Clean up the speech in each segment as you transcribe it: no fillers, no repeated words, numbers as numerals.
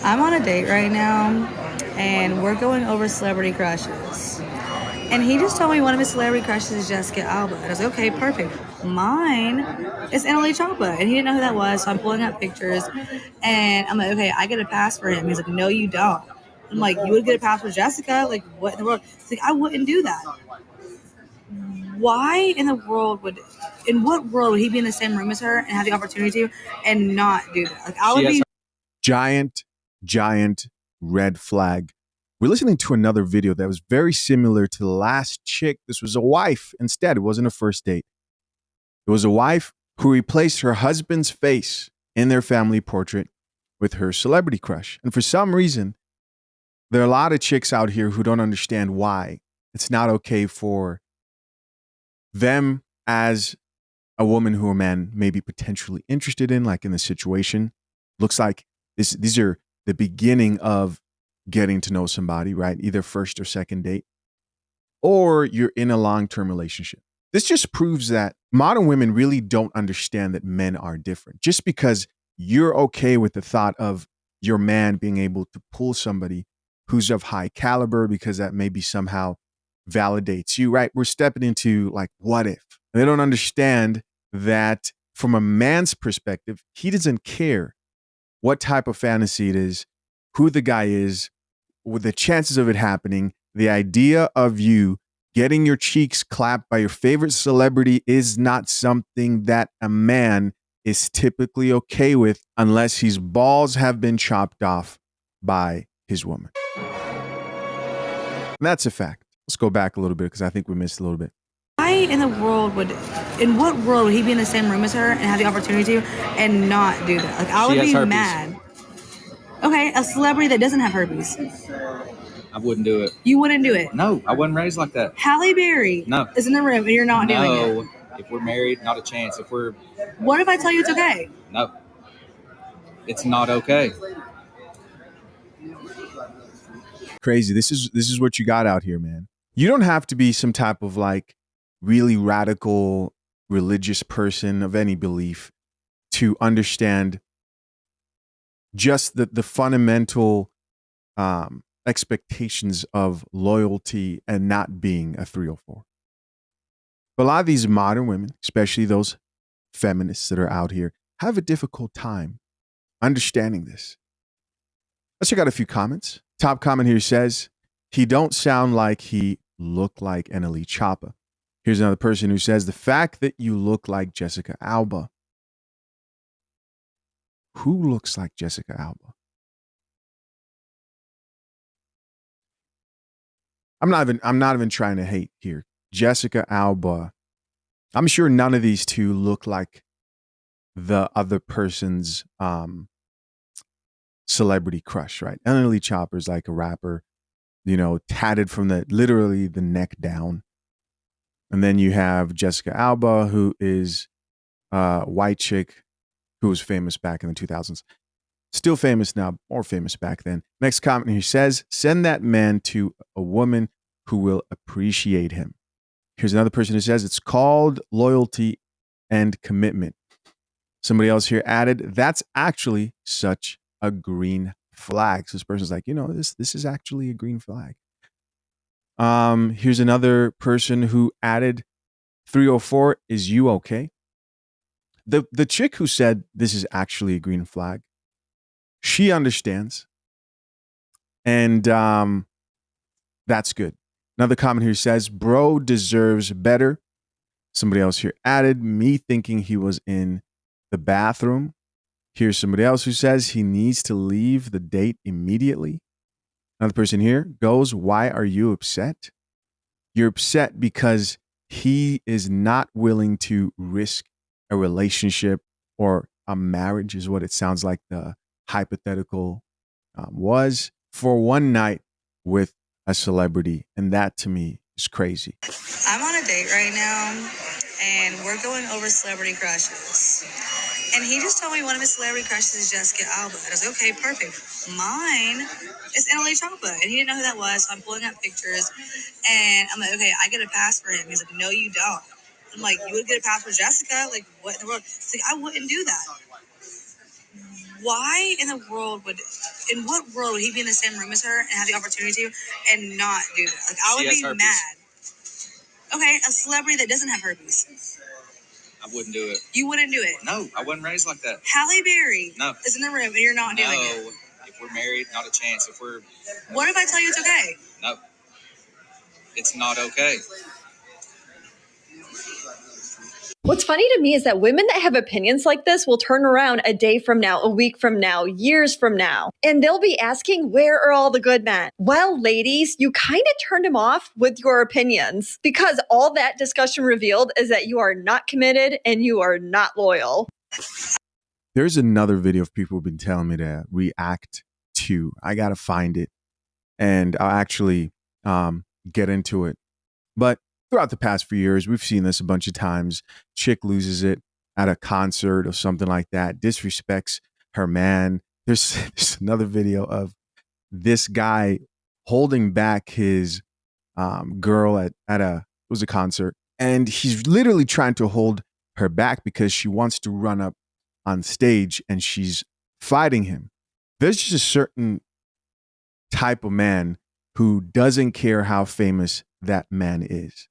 I'm on a date right now, and we're going over celebrity crushes. And he just told me one of his celebrity crushes is Jessica Alba. And I was like, okay, perfect. Mine is Annalie Choppa. And he didn't know who that was, so I'm pulling up pictures. And I'm like, okay, I get a pass for him. He's like, no, you don't. I'm like, you would get a pass for Jessica? Like, what in the world? He's like, I wouldn't do that. Why in the world in what world would he be in the same room as her and have the opportunity to and not do that? Like, I would be Giant, giant red flag. We're listening to another video that was very similar to the last chick. This was a wife instead. It wasn't a first date. It was a wife who replaced her husband's face in their family portrait with her celebrity crush. And for some reason, there are a lot of chicks out here who don't understand why it's not okay for them as a woman who a man may be potentially interested in, like in the situation. Looks like these are the beginning of getting to know somebody, right? Either first or second date, or you're in a long-term relationship. This just proves that modern women really don't understand that men are different. Just because you're okay with the thought of your man being able to pull somebody who's of high caliber because that maybe somehow validates you, right? We're stepping into like, what if? They don't understand that from a man's perspective, he doesn't care what type of fantasy it is, who the guy is, with the chances of it happening. The idea of you getting your cheeks clapped by your favorite celebrity is not something that a man is typically okay with unless his balls have been chopped off by his woman. And that's a fact. Let's go back a little bit because I think we missed a little bit. why in what world would he be in the same room as her and have the opportunity to and not do that? Like, I would be mad. Okay, a celebrity that doesn't have herpes. I wouldn't do it. You wouldn't do it. No, I wasn't raised like that. Halle Berry No. is in the room and you're not doing it. No, if we're married, not a chance. If we're What if I tell you it's okay? no, it's not okay. Crazy. This is what you got out here, man. You don't have to be some type of like really radical religious person of any belief to understand just the fundamental expectations of loyalty and not being a 304. But a lot of these modern women, especially those feminists that are out here, have a difficult time understanding this. Let's check out a few comments. Top comment here says, he don't sound like he look like Annalie Choppa. Here's another person who says, the fact that you look like Jessica Alba. Who looks like Jessica Alba? I'm not even trying to hate here. Jessica Alba. I'm sure none of these two look like the other person's celebrity crush, right? Annalie Choppa is like a rapper, tatted from literally the neck down. And then you have Jessica Alba, who is a white chick who was famous back in the 2000s. Still famous now, more famous back then. Next comment here says, send that man to a woman who will appreciate him. Here's another person who says, it's called loyalty and commitment. Somebody else here added, that's actually such a green flag. So this person's like, this is actually a green flag. Here's another person who added, 304, is you okay? The chick who said this is actually a green flag, she understands. And that's good. Another comment here says, bro deserves better. Somebody else here added, me thinking he was in the bathroom. Here's somebody else who says he needs to leave the date immediately. Another person here goes, why are you upset? You're upset because he is not willing to risk a relationship or a marriage, is what it sounds like the hypothetical was, for one night with a celebrity. And that to me is crazy. I'm on a date right now, and we're going over celebrity crushes. And he just told me one of his celebrity crushes is Jessica Alba. And I was like, okay, perfect. Mine is Annalie Choppa. And he didn't know who that was, so I'm pulling up pictures. And I'm like, okay, I get a pass for him. He's like, no, you don't. I'm like, you would get a pass for Jessica? Like, what in the world? He's like, I wouldn't do that. Why in the world in what world would he be in the same room as her and have the opportunity to and not do that? Like, I would be mad. Okay, a celebrity that doesn't have herpes. I wouldn't do it. You wouldn't do it? No, I wasn't raised like that. Halle Berry No. is in the room and you're not doing it. No. If we're married, not a chance. What if I tell you it's okay? No. It's not okay. What's funny to me is that women that have opinions like this will turn around a day from now, a week from now, years from now, and they'll be asking, where are all the good men? Well, ladies, you kind of turned them off with your opinions because all that discussion revealed is that you are not committed and you are not loyal. There's another video of people who've been telling me to react to. I got to find it and I'll actually get into it. But throughout the past few years, we've seen this a bunch of times. Chick loses it at a concert or something like that, disrespects her man. There's another video of this guy holding back his girl at it was a concert, and he's literally trying to hold her back because she wants to run up on stage and she's fighting him. There's just a certain type of man who doesn't care how famous that man is.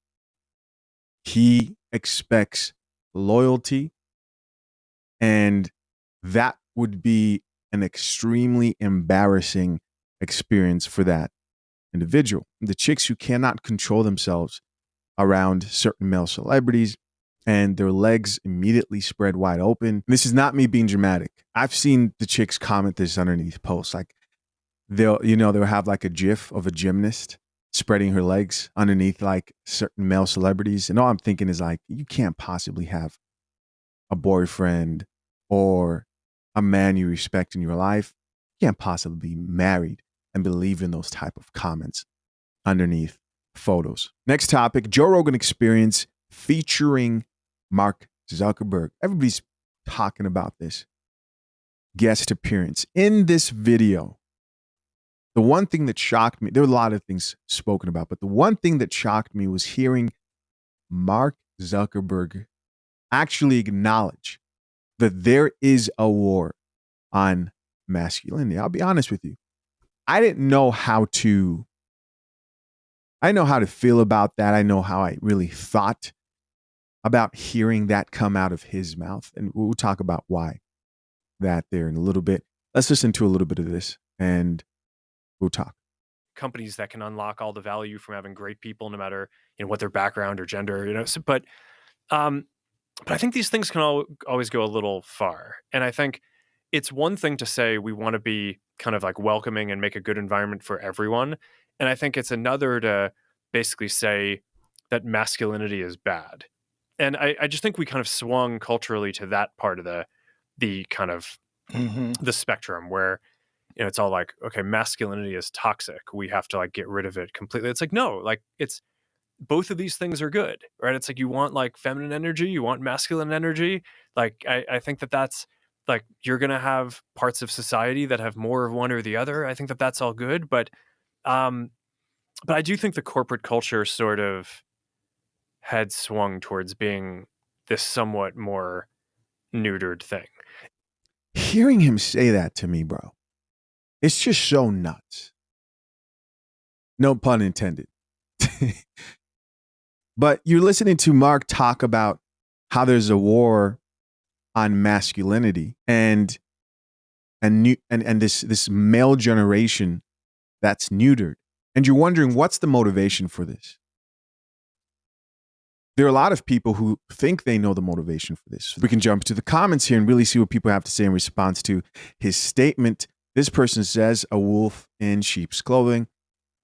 He expects loyalty, and that would be an extremely embarrassing experience for that individual. The chicks who cannot control themselves around certain male celebrities and their legs immediately spread wide open. This is not me being dramatic. I've seen the chicks comment this underneath posts. Like they'll have like a gif of a gymnast spreading her legs underneath like certain male celebrities. And all I'm thinking is like, you can't possibly have a boyfriend or a man you respect in your life. You can't possibly be married and believe in those type of comments underneath photos. Next topic, Joe Rogan Experience featuring Mark Zuckerberg. Everybody's talking about this guest appearance. In this video, the one thing that shocked me, there were a lot of things spoken about, but the one thing that shocked me was hearing Mark Zuckerberg actually acknowledge that there is a war on masculinity. I'll be honest with you. I didn't know how to feel about that. I know how I really thought about hearing that come out of his mouth. And we'll talk about why that there in a little bit. Let's listen to a little bit of this and we'll talk. Companies that can unlock all the value from having great people, no matter what their background or gender. But I think these things can always go a little far. And I think it's one thing to say we want to be kind of like welcoming and make a good environment for everyone. And I think it's another to basically say that masculinity is bad. And I just think we kind of swung culturally to that part of the kind of the spectrum where it's all like, okay, masculinity is toxic. We have to like get rid of it completely. It's like, no, like it's both of these things are good, right? It's like you want like feminine energy, you want masculine energy. Like I think that's like you're gonna have parts of society that have more of one or the other. I think that's all good, but I do think the corporate culture sort of had swung towards being this somewhat more neutered thing. Hearing him say that to me, bro, it's just so nuts. No pun intended. But you're listening to Mark talk about how there's a war on masculinity and this male generation that's neutered. And you're wondering, what's the motivation for this? There are a lot of people who think they know the motivation for this. We can jump to the comments here and really see what people have to say in response to his statement. This person says, a wolf in sheep's clothing.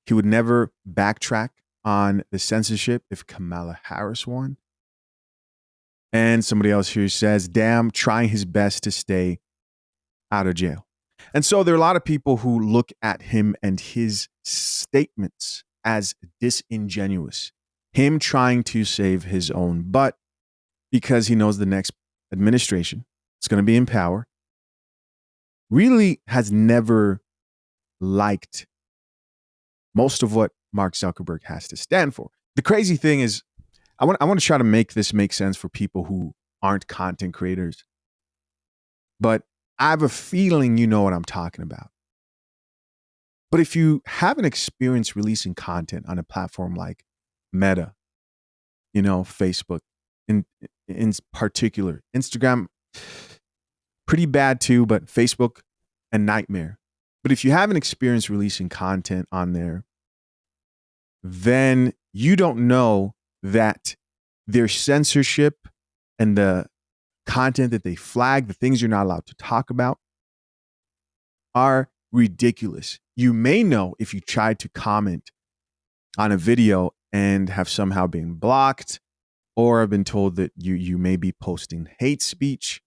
He would never backtrack on the censorship if Kamala Harris won. And somebody else here says, damn, trying his best to stay out of jail. And so there are a lot of people who look at him and his statements as disingenuous. Him trying to save his own butt because he knows the next administration is going to be in power. Really has never liked most of what Mark Zuckerberg has to stand for. The crazy thing is, I want to try to make this make sense for people who aren't content creators. But I have a feeling you know what I'm talking about. But if you haven't experienced releasing content on a platform like Meta, Facebook, in particular, Instagram, pretty bad too, but Facebook, a nightmare. But if you haven't experienced releasing content on there, then you don't know that their censorship and the content that they flag, the things you're not allowed to talk about, are ridiculous. You may know if you tried to comment on a video and have somehow been blocked, or have been told that you may be posting hate speech.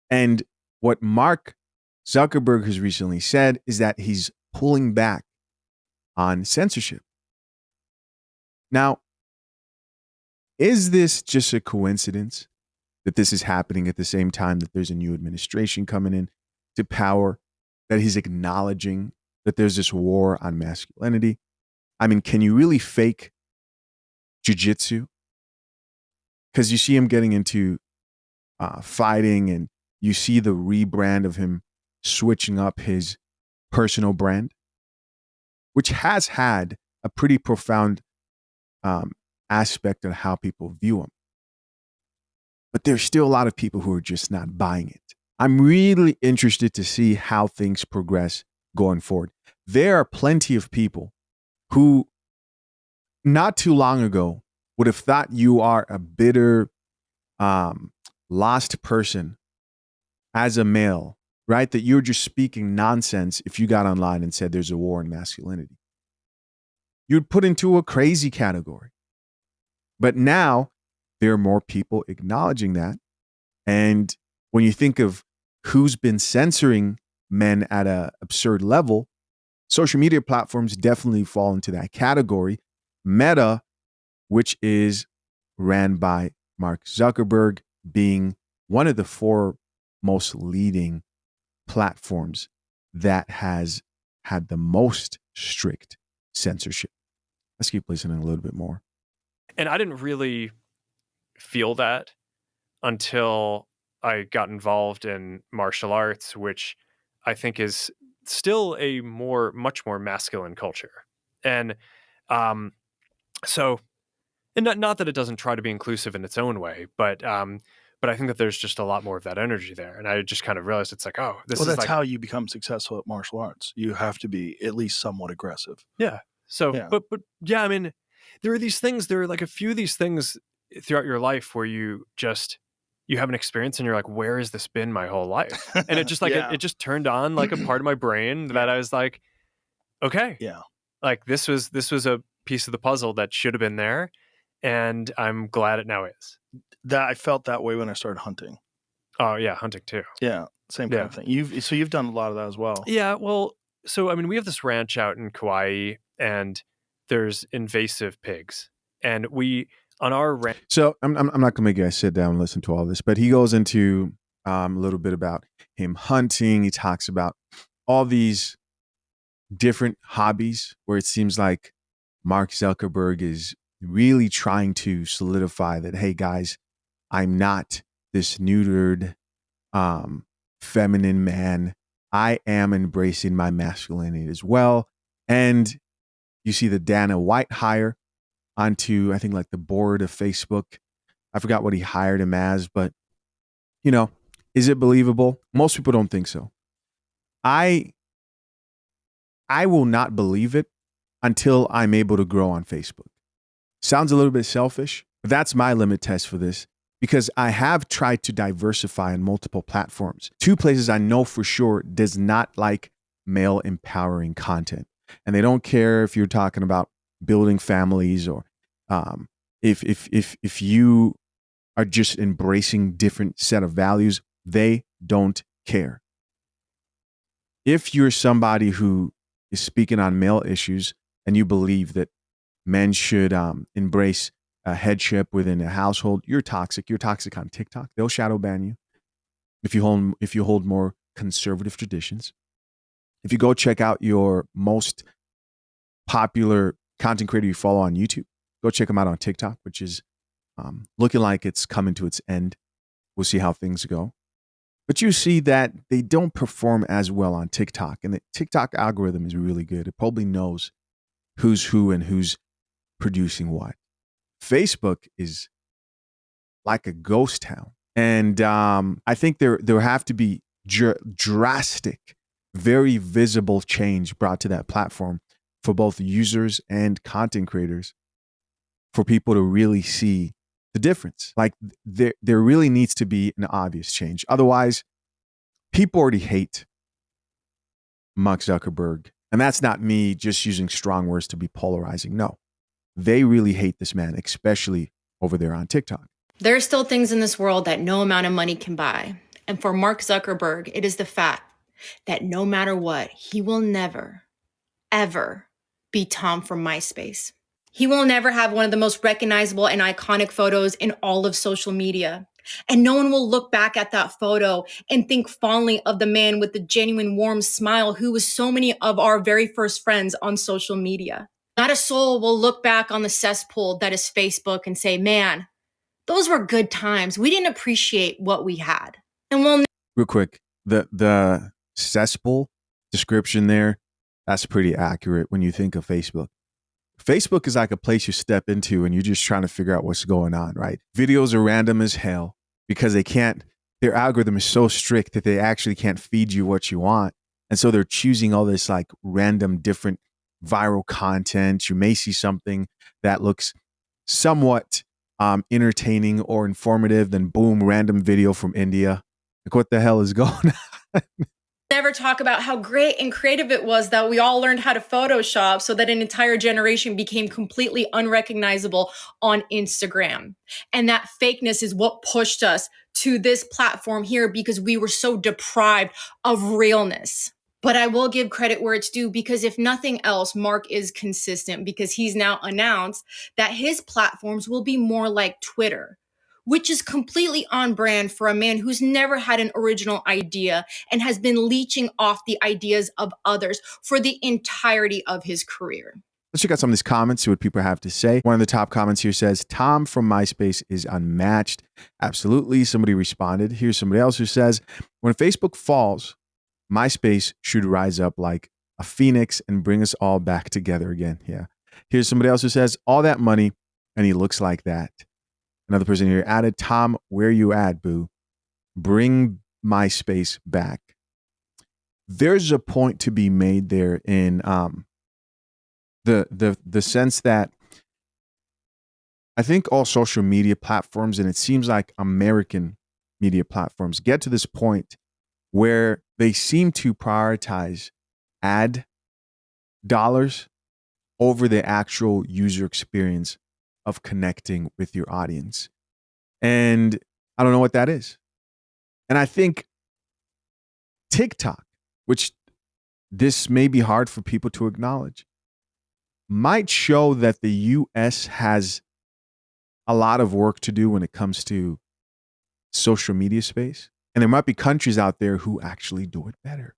And what Mark Zuckerberg has recently said is that he's pulling back on censorship. Now, is this just a coincidence that this is happening at the same time that there's a new administration coming in to power, that he's acknowledging that there's this war on masculinity? I mean, can you really fake jiu-jitsu? Because you see him getting into fighting, and you see the rebrand of him switching up his personal brand, which has had a pretty profound aspect of how people view him. But there's still a lot of people who are just not buying it. I'm really interested to see how things progress going forward. There are plenty of people who not too long ago would have thought you are a bitter, lost person as a male, right? That you're just speaking nonsense if you got online and said there's a war on masculinity. You'd put into a crazy category. But now there are more people acknowledging that. And when you think of who's been censoring men at an absurd level, social media platforms definitely fall into that category. Meta, which is ran by Mark Zuckerberg, being one of the four most leading platforms that has had the most strict censorship. Let's keep listening a little bit more. And I didn't really feel that until I got involved in martial arts, which I think is still a much more masculine culture. And so, and not that it doesn't try to be inclusive in its own way, but I think that there's just a lot more of that energy there. And I just kind of realized it's like, oh, this is that's like how you become successful at martial arts. You have to be at least somewhat aggressive. Yeah. So, Yeah. but yeah, I mean, there are like a few of these things throughout your life where you have an experience and you're like, where has this been my whole life? And it just like, Yeah. it just turned on like a part of my brain that I was like, okay, Yeah. like this was a piece of the puzzle that should have been there. And I'm glad it now is. That I felt that way when I started hunting. Oh yeah. Hunting too. Yeah. Same kind of thing. You've done a lot of that as well. Yeah. Well, so, I mean, we have this ranch out in Kauai and there's invasive pigs, and we, on our ranch. So I'm not going to make you guys sit down and listen to all this, but he goes into a little bit about him hunting. He talks about all these different hobbies where it seems like Mark Zuckerberg is really trying to solidify that, hey guys, I'm not this neutered, feminine man. I am embracing my masculinity as well. And you see the Dana White hire onto, I think, like the board of Facebook. I forgot what he hired him as, but is it believable? Most people don't think so. I will not believe it until I'm able to grow on Facebook. Sounds a little bit selfish, but that's my limit test for this, because I have tried to diversify on multiple platforms. Two places I know for sure does not like male empowering content. And they don't care if you're talking about building families or if you are just embracing different set of values. They don't care. If you're somebody who is speaking on male issues and you believe that men should embrace a headship within a household, you're toxic. You're toxic on TikTok. They'll shadow ban you if you hold more conservative traditions. If you go check out your most popular content creator you follow on YouTube, go check them out on TikTok, which is looking like it's coming to its end. We'll see how things go. But you see that they don't perform as well on TikTok. And the TikTok algorithm is really good. It probably knows who's who and who's producing what. Facebook is like a ghost town. And I think there have to be drastic, very visible change brought to that platform for both users and content creators for people to really see the difference. Like there really needs to be an obvious change. Otherwise, people already hate Mark Zuckerberg. And that's not me just using strong words to be polarizing. No, they really hate this man, especially over there on TikTok. There are still things in this world that no amount of money can buy. And for Mark Zuckerberg, it is the fact that no matter what, he will never, ever be Tom from MySpace. He will never have one of the most recognizable and iconic photos in all of social media. And no one will look back at that photo and think fondly of the man with the genuine warm smile who was so many of our very first friends on social media. Not a soul will look back on the cesspool that is Facebook and say, man, those were good times. We didn't appreciate what we had. And we'll Real quick, the cesspool description there, that's pretty accurate when you think of Facebook. Facebook is like a place you step into and you're just trying to figure out what's going on, right? Videos are random as hell because their algorithm is so strict that they actually can't feed you what you want. And so they're choosing all this like random different viral content. You may see something that looks somewhat entertaining or informative, then boom, random video from India. Like, what the hell is going on? never talk about how great and creative it was that we all learned how to Photoshop so that an entire generation became completely unrecognizable on Instagram. And that fakeness is what pushed us to this platform here because we were so deprived of realness. But I will give credit where it's due because if nothing else, Mark is consistent because he's now announced that his platforms will be more like Twitter, which is completely on brand for a man who's never had an original idea and has been leeching off the ideas of others for the entirety of his career. Let's check out some of these comments, see what people have to say. One of the top comments here says, Tom from MySpace is unmatched. Absolutely. Somebody responded. Here's somebody else who says, when Facebook falls, MySpace should rise up like a phoenix and bring us all back together again. Yeah. Here's somebody else who says, all that money, and he looks like that. Another person here added, Tom, where you at, boo? Bring MySpace back. There's a point to be made there in the sense that I think all social media platforms, and it seems like American media platforms, get to this point where they seem to prioritize ad dollars over the actual user experience of connecting with your audience. And I don't know what that is. And I think TikTok, which this may be hard for people to acknowledge, might show that the US has a lot of work to do when it comes to social media space. And there might be countries out there who actually do it better.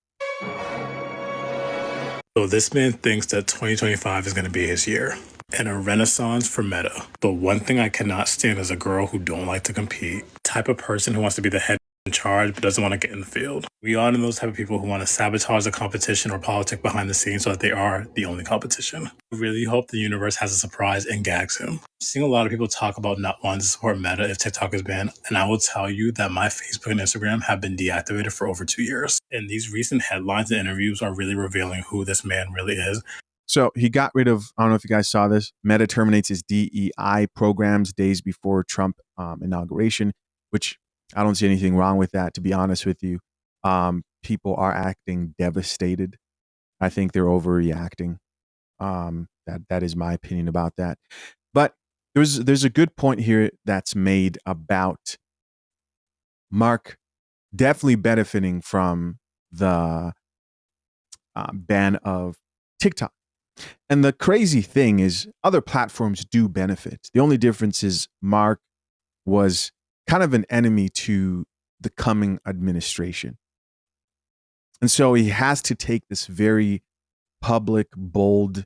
So this man thinks that 2025 is going to be his year and a renaissance for Meta. But one thing I cannot stand is a girl who don't like to compete. Type of person who wants to be the head in charge but doesn't want to get in the field. We all know those type of people who want to sabotage the competition or politic behind the scenes so that they are the only competition. I really hope the universe has a surprise and gags him. I'm seeing a lot of people talk about not wanting to support Meta if TikTok is banned, and I will tell you that my Facebook and Instagram have been deactivated for over 2 years. And these recent headlines and interviews are really revealing who this man really is. So he got rid of, I don't know if you guys saw this, Meta terminates his DEI programs days before Trump inauguration, which I don't see anything wrong with that, to be honest with you. People are acting devastated. I think they're overreacting. That is my opinion about that. But there's a good point here that's made about Mark definitely benefiting from the ban of TikTok. And the crazy thing is other platforms do benefit. The only difference is Mark was kind of an enemy to the coming administration. And so he has to take this very public, bold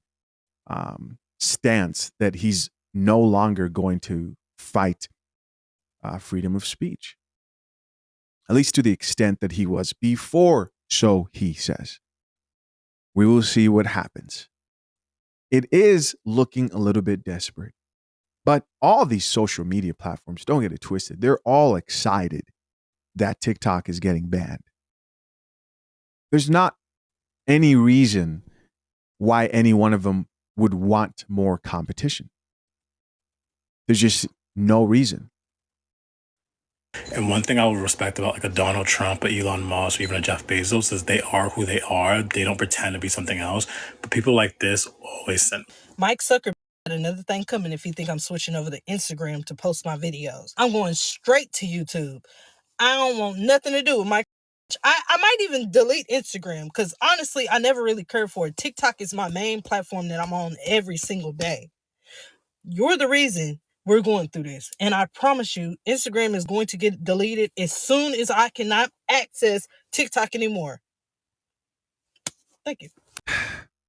stance that he's no longer going to fight freedom of speech. at least to the extent that he was before, so he says. We will see what happens. It is looking a little bit desperate. But all these social media platforms, don't get it twisted, they're all excited that TikTok is getting banned. There's not any reason why any one of them would want more competition. There's just no reason. And one thing I would respect about like a Donald Trump, or Elon Musk, or even a Jeff Bezos is they are who they are. They don't pretend to be something else. But people like this always send. Mike Zuckerberg got another thing coming if you think I'm switching over to Instagram to post my videos. I'm going straight to YouTube. I don't want nothing to do with Mike. I might even delete Instagram because honestly, I never really cared for it. TikTok is my main platform that I'm on every single day. You're the reason we're going through this. And I promise you, Instagram is going to get deleted as soon as I cannot access TikTok anymore. Thank you.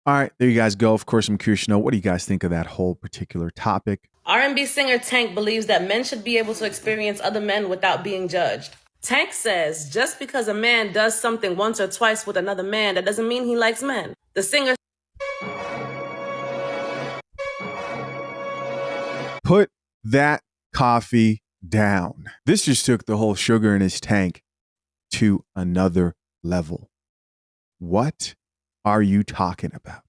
All right, there you guys go. Of course, I'm curious to know, what do you guys think of that whole particular topic? R&B singer Tank believes that men should be able to experience other men without being judged. Tank says just because a man does something once or twice with another man, that doesn't mean he likes men. The singer Put that coffee down. This just took the whole sugar in his tank to another level. What are you talking about?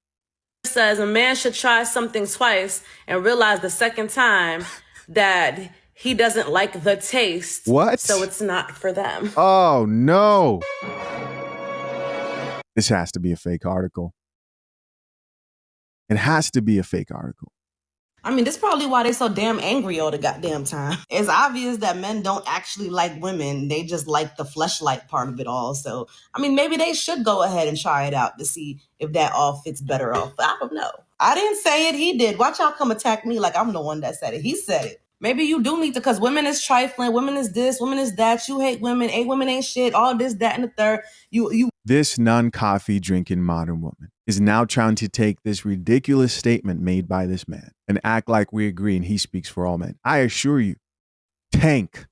says a man should try something twice and realize the second time that he doesn't like the taste. What? So it's not for them. Oh, no. This has to be a fake article. It has to be a fake article. I mean, this is probably why they're so damn angry all the goddamn time. It's obvious that men don't actually like women. They just like the fleshlight part of it all. So, I mean, maybe they should go ahead and try it out to see if that all fits better off. I don't know. I didn't say it. He did. Watch y'all come attack me like I'm the one that said it. He said it. Maybe you do need to, because women is trifling. Women is this. Women is that. You hate women. Women ain't shit. All this, that, and the third. This non-coffee drinking modern woman is now trying to take this ridiculous statement made by this man and act like we agree and he speaks for all men. I assure you, Tank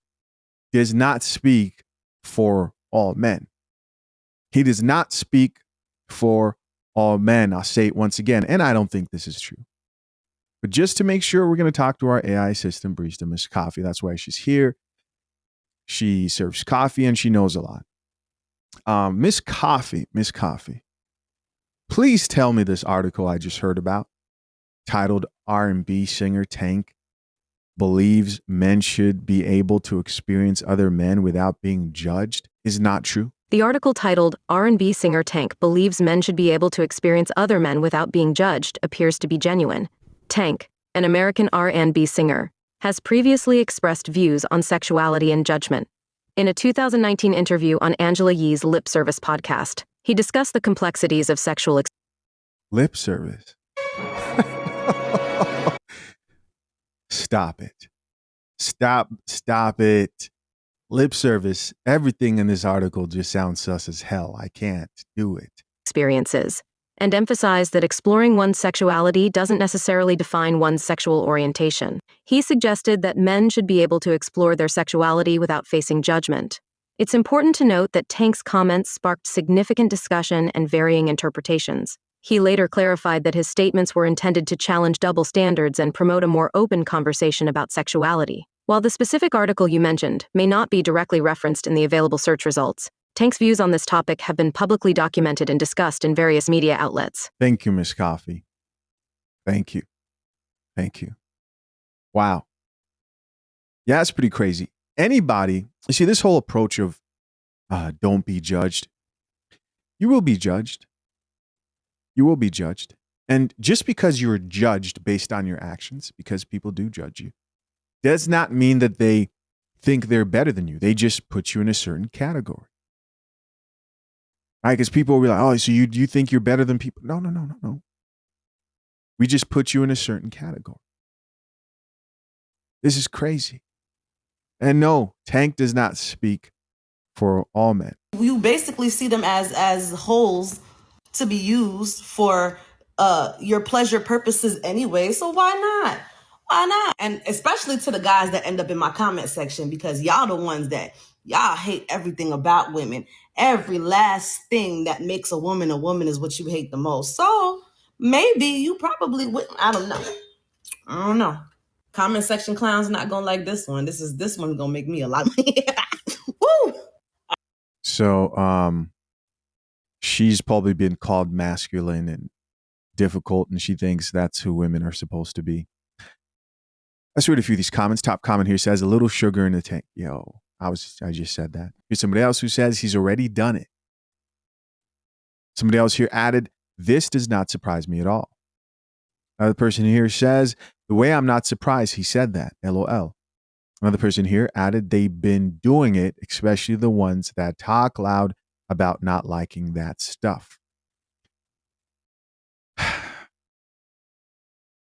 does not speak for all men. He does not speak for all men. I'll say it once again, and I don't think this is true. But just to make sure, we're going to talk to our AI assistant, Barista Miss Coffee. That's why she's here. She serves coffee and she knows a lot. Miss Coffee, please tell me this article I just heard about, titled R&B singer Tank believes men should be able to experience other men without being judged, is not true. The article titled R&B singer Tank believes men should be able to experience other men without being judged appears to be genuine. Tank, an American R&B singer, has previously expressed views on sexuality and judgment. In a 2019 interview on Angela Yee's Lip Service podcast, he discussed the complexities of sexual lip service. Stop it. Stop it. Lip service. Everything in this article just sounds sus as hell. I can't do it. Experiences, and emphasized that exploring one's sexuality doesn't necessarily define one's sexual orientation. He suggested that men should be able to explore their sexuality without facing judgment. It's important to note that Tank's comments sparked significant discussion and varying interpretations. He later clarified that his statements were intended to challenge double standards and promote a more open conversation about sexuality. While the specific article you mentioned may not be directly referenced in the available search results, Tank's views on this topic have been publicly documented and discussed in various media outlets. Thank you, Miss Coffee. Thank you. Thank you. Wow. Yeah, it's pretty crazy. Anybody, you see, this whole approach of don't be judged. You will be judged. You will be judged. And just because you're judged based on your actions, because people do judge you, does not mean that they think they're better than you. They just put you in a certain category. Right? Because people will be like, oh, so you think you're better than people? No. We just put you in a certain category. This is crazy. And no, Tank does not speak for all men. You basically see them as holes to be used for your pleasure purposes anyway. So why not? Why not? And especially to the guys that end up in my comment section, because y'all the ones that Y'all hate everything about women. Every last thing that makes a woman is what you hate the most. So maybe you probably wouldn't. I don't know. Comment section clowns not gonna like this one. This one's gonna make me a lot. Woo! So she's probably been called masculine and difficult, and she thinks that's who women are supposed to be. Let's read a few of these comments. Top comment here says, a little sugar in the tank. Yo, I just said that. Here's somebody else who says he's already done it. Somebody else here added, this does not surprise me at all. Another person here says, the way I'm not surprised he said that, LOL. Another person here added, they've been doing it, especially the ones that talk loud about not liking that stuff.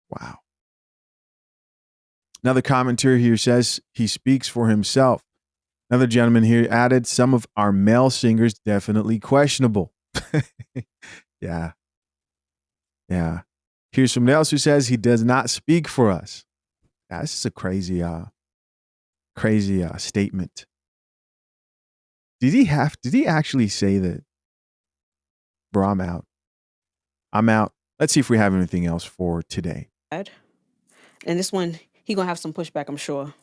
Wow. Another commenter here says he speaks for himself. Another gentleman here added, some of our male singers definitely questionable. Yeah. Here's somebody else who says he does not speak for us. Yeah, this is a crazy statement. Did he actually say that? Bro, I'm out. Let's see if we have anything else for today. And this one, he gonna have some pushback, I'm sure.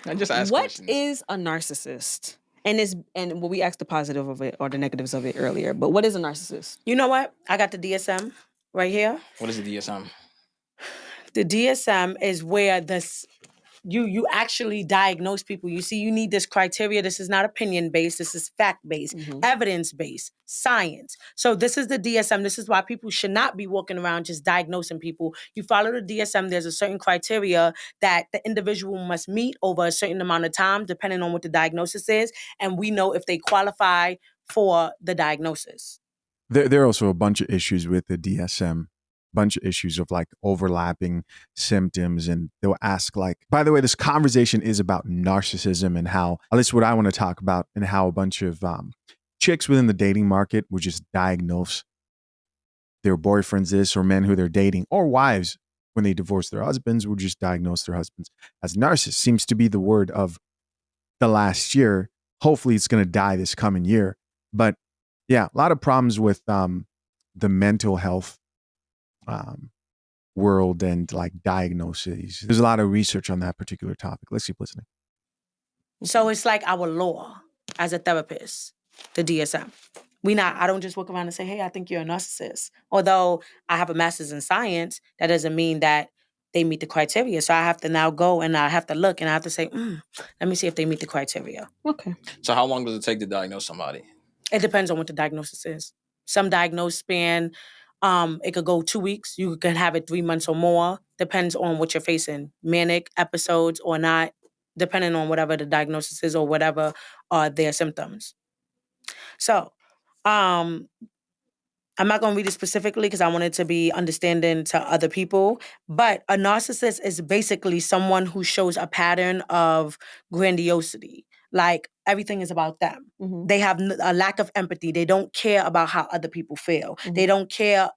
I just ask What questions. is a narcissist? And well, we asked the positive of it or the negatives of it earlier, but what is a narcissist? You know what? I got the DSM right here. What is the DSM? The DSM is where you actually diagnose people. You see, you need this criteria. This is not opinion-based. This is fact-based, evidence-based, science. So this is the DSM. This is why people should not be walking around just diagnosing people. You follow the DSM. There's a certain criteria that the individual must meet over a certain amount of time, depending on what the diagnosis is. And we know if they qualify for the diagnosis. There are also a bunch of issues with the DSM. Bunch of issues of like overlapping symptoms, and they'll ask like, by the way, this conversation is about narcissism and how, at least what I want to talk about, and how a bunch of chicks within the dating market would just diagnose their boyfriends this, or men who they're dating, or wives when they divorce their husbands would just diagnose their husbands as narcissists. Seems to be the word of the last year. Hopefully it's going to die this coming year. But yeah, a lot of problems with the mental health world and like diagnoses. There's a lot of research on that particular topic. Let's keep listening. So it's like our law as a therapist, the DSM. I don't just walk around and say, hey, I think you're a narcissist. Although I have a master's in science, that doesn't mean that they meet the criteria. So I have to now go and I have to look and I have to say, let me see if they meet the criteria. Okay. So how long does it take to diagnose somebody? It depends on what the diagnosis is. Some diagnosis span, it could go 2 weeks. You can have it 3 months or more. Depends on what you're facing. Manic episodes or not, depending on whatever the diagnosis is or whatever are their symptoms. So, I'm not going to read it specifically because I want it to be understanding to other people. But a narcissist is basically someone who shows a pattern of grandiosity. Like everything is about them. They have a lack of empathy. They don't care about how other people feel. They don't care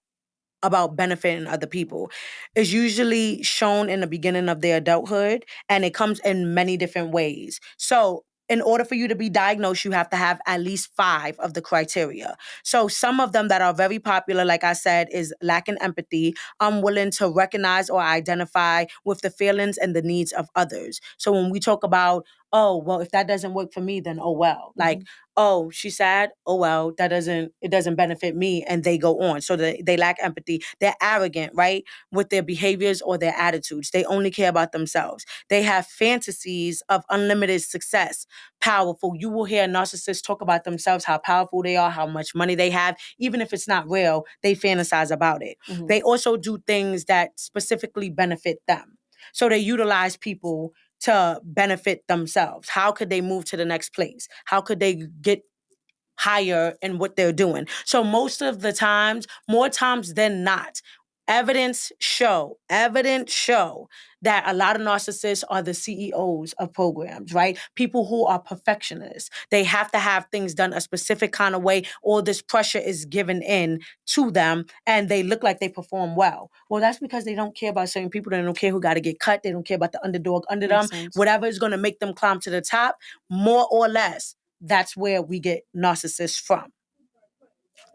about benefiting other people. It's usually shown in the beginning of their adulthood, and it comes in many different ways. So in order for you to be diagnosed, you have to have at least 5 of the criteria. So some of them that are very popular, like I said, is lacking empathy, unwilling to recognize or identify with the feelings and the needs of others. So when we talk about, oh, well, if that doesn't work for me, then oh well. Like, oh, she's sad. Oh well, it doesn't benefit me, and they go on. So they lack empathy. They're arrogant, right? With their behaviors or their attitudes. They only care about themselves. They have fantasies of unlimited success. Powerful. You will hear narcissists talk about themselves, how powerful they are, how much money they have. Even if it's not real, they fantasize about it. They also do things that specifically benefit them. So they utilize people to benefit themselves. How could they move to the next place? How could they get higher in what they're doing? So most of the times, more times than not, Evidence show that a lot of narcissists are the CEOs of programs, right? People who are perfectionists. They have to have things done a specific kind of way. All this pressure is given in to them and they look like they perform well. Well, that's because they don't care about certain people. They don't care who got to get cut. They don't care about the underdog under Makes them. sense. Whatever is going to make them climb to the top, more or less, that's where we get narcissists from.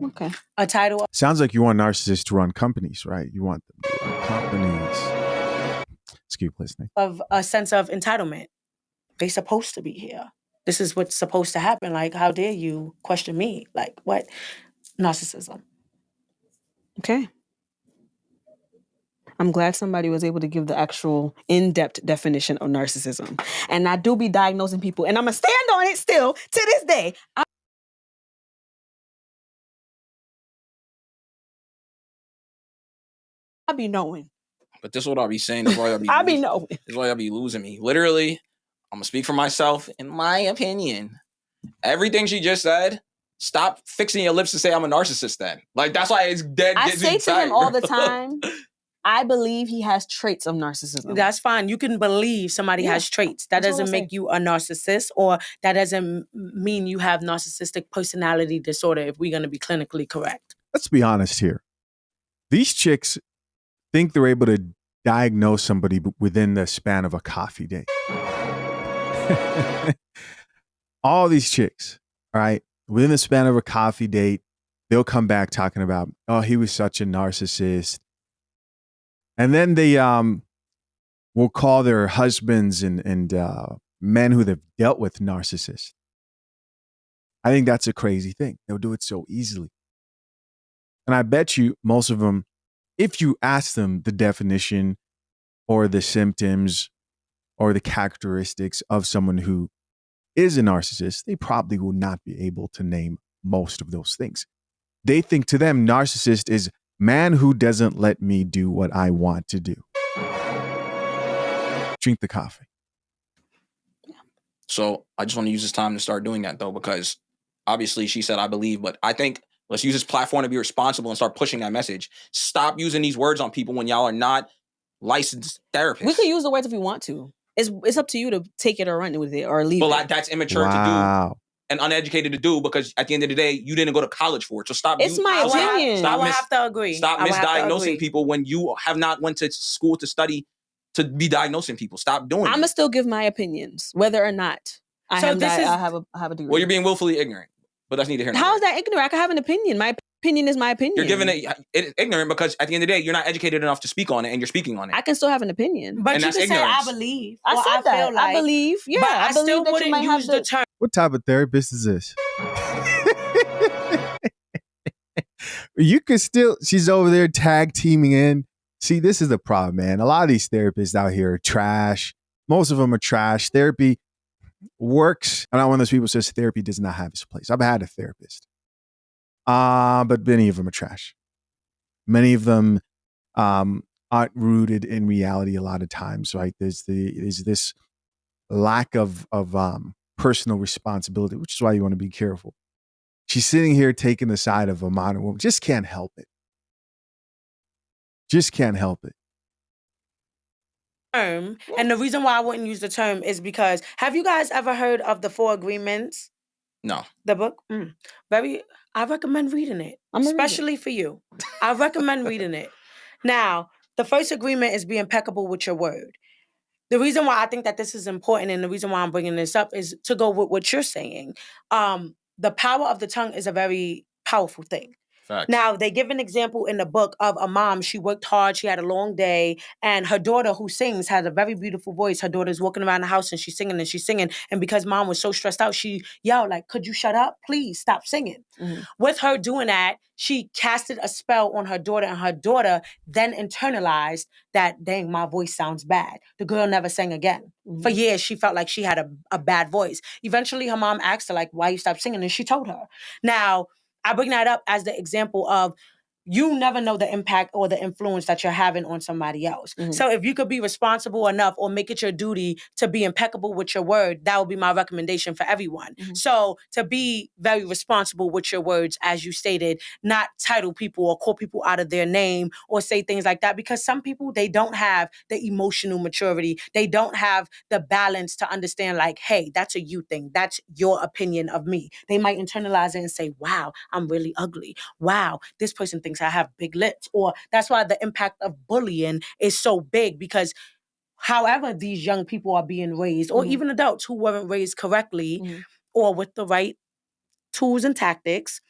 Okay. A title Sounds like you want narcissists to run companies, right? You want them to run companies. Let's keep listening. of a sense of entitlement. They supposed to be here. This is what's supposed to happen. Like, how dare you question me? Like, what? Narcissism. Okay. I'm glad somebody was able to give the actual in-depth definition of narcissism. And I do be diagnosing people, and I'm going to stand on it still to this day. I be knowing. But this is what I'll be saying. This is why I be knowing. This is why y'all be losing me. Literally, I'm gonna speak for myself. In my opinion, everything she just said, stop fixing your lips to say I'm a narcissist then. Like, that's why it's dead. I gets say me to tight, him all bro. the time, I believe he has traits of narcissism. That's fine. You can believe somebody Yeah. has traits. That That's all I doesn't make you a narcissist, or that doesn't mean you have narcissistic personality disorder if we're going to be clinically correct. Let's be honest here. These chicks think they're able to diagnose somebody within the span of a coffee date. All these chicks, all right, within the span of a coffee date, they'll come back talking about, oh, he was such a narcissist. And then they will call their husbands and men who they've dealt with narcissists. I think that's a crazy thing. They'll do it so easily. And I bet you most of them, if you ask them the definition or the symptoms or the characteristics of someone who is a narcissist, they probably will not be able to name most of those things. They think to them, narcissist is man who doesn't let me do what I want to do. Drink the coffee. So I just want to use this time to start doing that, though, because obviously she said I believe, but I think let's use this platform to be responsible and start pushing that message. Stop using these words on people when y'all are not licensed therapists. We could use the words if we want to. It's up to you to take it or run with it or leave But it. like, that's immature to do and uneducated to do, because at the end of the day, you didn't go to college for it. So stop. It's my opinion. I would have to agree. Stop misdiagnosing people when you have not went to school to study to be diagnosing people. Stop doing I'm it. gonna still give my opinions, whether or not I have a degree. Well, you're being willfully ignorant, but that's neither here nor How there. is that ignorant? I can have an opinion. My opinion is my opinion. You're giving it ignorant because at the end of the day, you're not educated enough to speak on it, and you're speaking on it. I can still have an opinion. But And you that's can say ignorance. I believe. I or said that. feel like, I believe. Yeah, but I I still believe that you wouldn't might have use the term. What type of therapist is this? You could still, she's over there tag teaming in. See, this is the problem, man. A lot of these therapists out here are trash. Most of them are trash. Therapy works. I'm not one of those people who says therapy does not have its place. I've had a therapist. But many of them are trash. Many of them aren't rooted in reality a lot of times, right? There's this lack of personal responsibility, which is why you want to be careful. She's sitting here taking the side of a modern woman. Just can't help it. Just can't help it. Term, and the reason why I wouldn't use the term is because have you guys ever heard of the 4 Agreements? No. The book? I recommend reading it, especially for you. I recommend reading it. Now, the first agreement is be impeccable with your word. The reason why I think that this is important and the reason why I'm bringing this up is to go with what you're saying. The power of the tongue is a very powerful thing. Facts. Now, they give an example in the book of a mom. She worked hard. She had a long day. And her daughter, who sings, has a very beautiful voice. Her daughter's walking around the house and she's singing and she's singing. And because mom was so stressed out, she yelled, like, could you shut up? Please stop singing. Mm-hmm. With her doing that, she casted a spell on her daughter. And her daughter then internalized that, dang, my voice sounds bad. The girl never sang again. Mm-hmm. For years, she felt like she had a bad voice. Eventually, her mom asked her, like, why you stopped singing? And she told her. Now, I bring that up as the example of you never know the impact or the influence that you're having on somebody else. Mhm. So if you could be responsible enough or make it your duty to be impeccable with your word, that would be my recommendation for everyone. So to be very responsible with your words, as you stated, not title people or call people out of their name or say things like that, because some people, they don't have the emotional maturity. They don't have the balance to understand, like, hey, that's a you thing. That's your opinion of me. They might internalize it and say, wow, I'm really ugly. Wow, this person thinks I have big lips. Or that's why the impact of bullying is so big, because however these young people are being raised, or even adults who weren't raised correctly or with the right tools and tactics,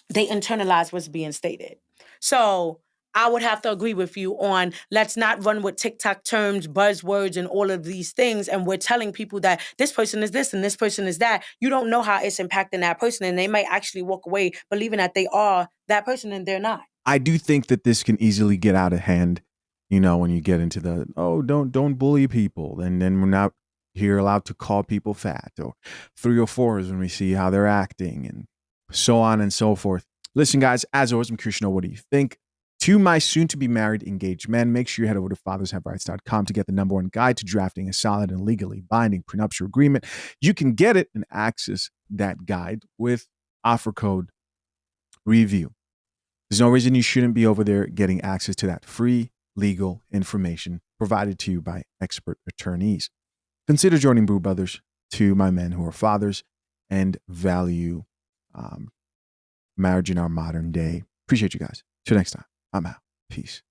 they internalize what's being stated. So I would have to agree with you on, let's not run with TikTok terms, buzzwords, and all of these things. And we're telling people that this person is this and this person is that. You don't know how it's impacting that person. And they might actually walk away believing that they are that person and they're not. I do think that this can easily get out of hand, you know, when you get into the, oh, don't bully people. And then we're not here allowed to call people fat, or 3 or 4s when we see how they're acting, and so on and so forth. Listen, guys, as always, I'm curious to know, what do you think? To my soon-to-be married engaged men, make sure you head over to fathershaverights.com to get the #1 guide to drafting a solid and legally binding prenuptial agreement. You can get it and access that guide with offer code REVIEW. There's no reason you shouldn't be over there getting access to that free legal information provided to you by expert attorneys. Consider joining Brew Brothers, to my men who are fathers and value marriage in our modern day. Appreciate you guys. Till next time, I'm out. Peace.